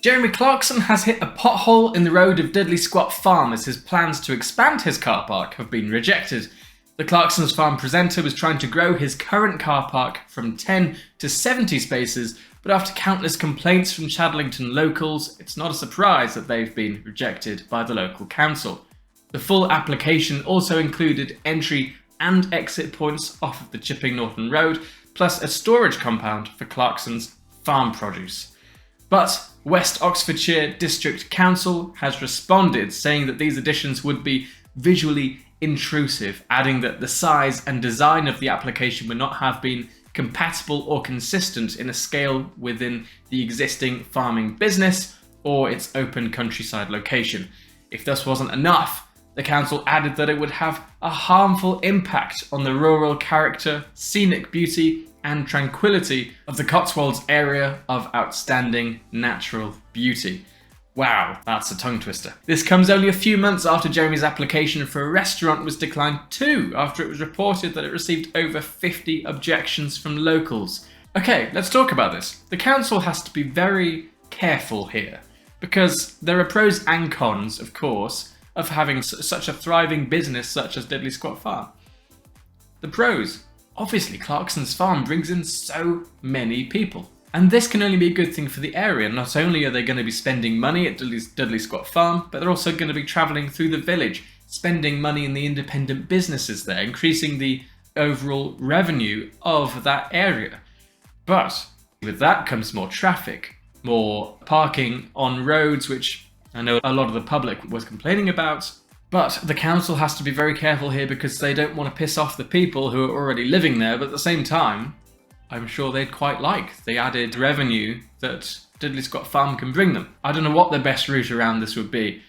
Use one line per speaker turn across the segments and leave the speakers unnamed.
Jeremy Clarkson has hit a pothole in the road of Diddley Squat Farm as his plans to expand his car park have been rejected. The Clarkson's Farm presenter was trying to grow his current car park from 10 to 70 spaces, but after countless complaints from Chadlington locals, it's not a surprise that they've been rejected by the local council. The full application also included entry and exit points off of the Chipping Norton Road, plus a storage compound for Clarkson's farm produce. But West Oxfordshire District Council has responded, saying that these additions would be visually intrusive, adding that the size and design of the application would not have been compatible or consistent in a scale within the existing farming business or its open countryside location. If this wasn't enough, the council added that it would have a harmful impact on the rural character, scenic beauty and tranquility of the Cotswolds area of outstanding natural beauty. Wow, that's a tongue twister. This comes only a few months after Jeremy's application for a restaurant was declined too, after it was reported that it received over 50 objections from locals. Okay, let's talk about this. The council has to be very careful here, because there are pros and cons, of course, of having such a thriving business such as Diddley Squat Farm. The pros. Obviously, Clarkson's Farm brings in so many people. And this can only be a good thing for the area. Not only are they going to be spending money at Diddley Squat Farm, but they're also going to be travelling through the village, spending money in the independent businesses there, increasing the overall revenue of that area. But with that comes more traffic, more parking on roads, which I know a lot of the public was complaining about. But the council has to be very careful here because they don't want to piss off the people who are already living there, but at the same time, I'm sure they'd quite like the added revenue that Diddley Squat Farm can bring them. I don't know what the best route around this would be.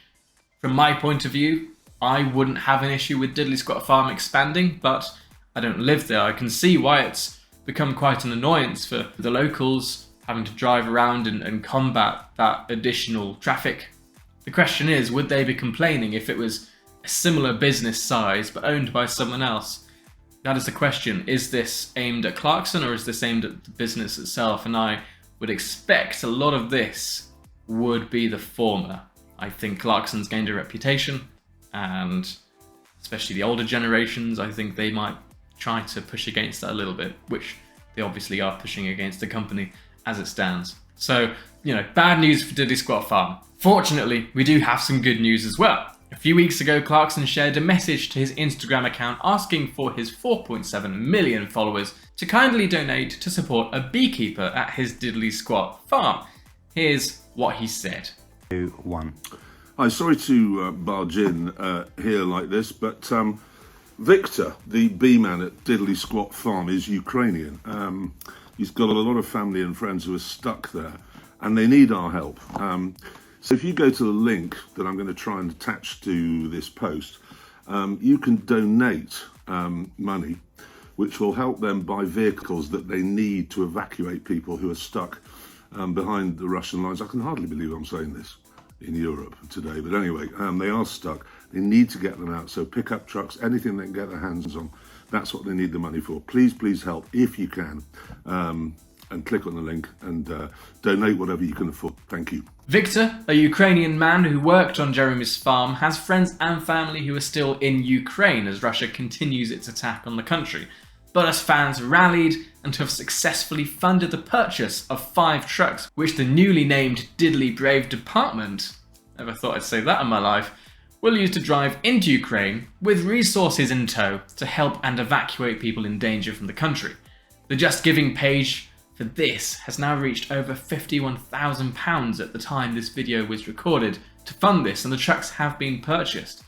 From my point of view, I wouldn't have an issue with Diddley Squat Farm expanding, but I don't live there. I can see why it's become quite an annoyance for the locals having to drive around and combat that additional traffic. The question is, would they be complaining if it was a similar business size but owned by someone else? That is the question. Is this aimed at Clarkson or is this aimed at the business itself? And I would expect a lot of this would be the former. I think Clarkson's gained a reputation, and especially the older generations, I think they might try to push against that a little bit, which they obviously are pushing against the company as it stands. So, bad news for Diddley Squat Farm. Fortunately, we do have some good news as well. A few weeks ago, Clarkson shared a message to his Instagram account asking for his 4.7 million followers to kindly donate to support a beekeeper at his Diddley Squat Farm. Here's what he said.
2, 1.
I'm sorry to barge in here like this, but Victor, the bee man at Diddley Squat Farm, is Ukrainian. He's got a lot of family and friends who are stuck there, and they need our help. So if you go to the link that I'm going to try and attach to this post, you can donate money, which will help them buy vehicles that they need to evacuate people who are stuck behind the Russian lines. I can hardly believe I'm saying this in Europe today, but anyway, they are stuck. They need to get them out. So pickup trucks, anything they can get their hands on, that's what they need the money for. Please, please help if you can. And click on the link and donate whatever you can afford. Thank you.
Victor, a Ukrainian man who worked on Jeremy's farm, has friends and family who are still in Ukraine as Russia continues its attack on the country. But as fans rallied and have successfully funded the purchase of 5 trucks, which the newly named Diddley Brave Department, never thought I'd say that in my life, will use to drive into Ukraine with resources in tow to help and evacuate people in danger from the country. The Just Giving page for this has now reached over £51,000 at the time this video was recorded to fund this, and the trucks have been purchased.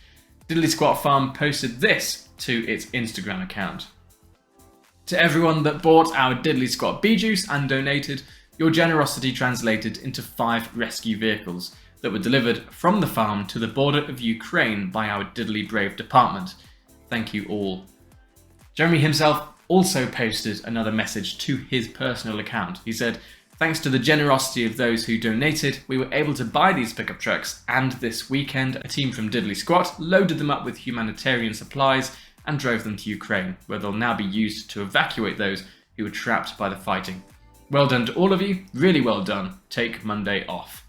Diddley Squat Farm posted this to its Instagram account. To everyone that bought our Diddley Squat bee juice and donated, your generosity translated into 5 rescue vehicles that were delivered from the farm to the border of Ukraine by our Diddley Brave Department. Thank you all. Jeremy himself also posted another message to his personal account. He said, "Thanks to the generosity of those who donated, we were able to buy these pickup trucks, and this weekend a team from Diddley Squat loaded them up with humanitarian supplies and drove them to Ukraine, where they'll now be used to evacuate those who were trapped by the fighting. Well done to all of you, really well done. Take Monday off."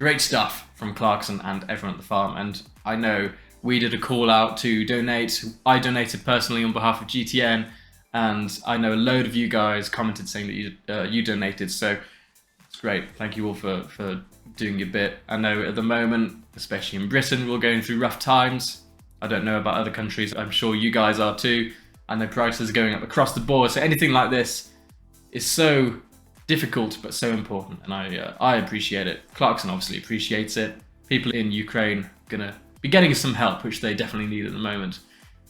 Great stuff from Clarkson and everyone at the farm. And I know we did a call out to donate. I donated personally on behalf of GTN, and I know a load of you guys commented saying that you donated. So it's great. Thank you all for doing your bit. I know at the moment, especially in Britain, we're going through rough times. I don't know about other countries. I'm sure you guys are too. I know prices are going up across the board. So anything like this is so difficult but so important, and I appreciate it. Clarkson obviously appreciates it. People in Ukraine are gonna be getting some help, which they definitely need at the moment.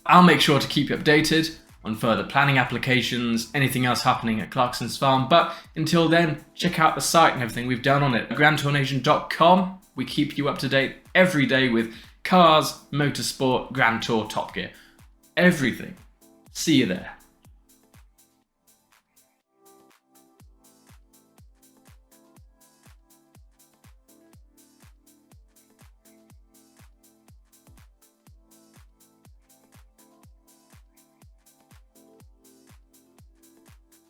I'll make sure to keep you updated on further planning applications, anything else happening at Clarkson's farm. But until then, check out the site and everything we've done on it. GrandTourNation.com. We keep you up to date every day with cars, motorsport, Grand Tour, Top Gear, everything. See you there.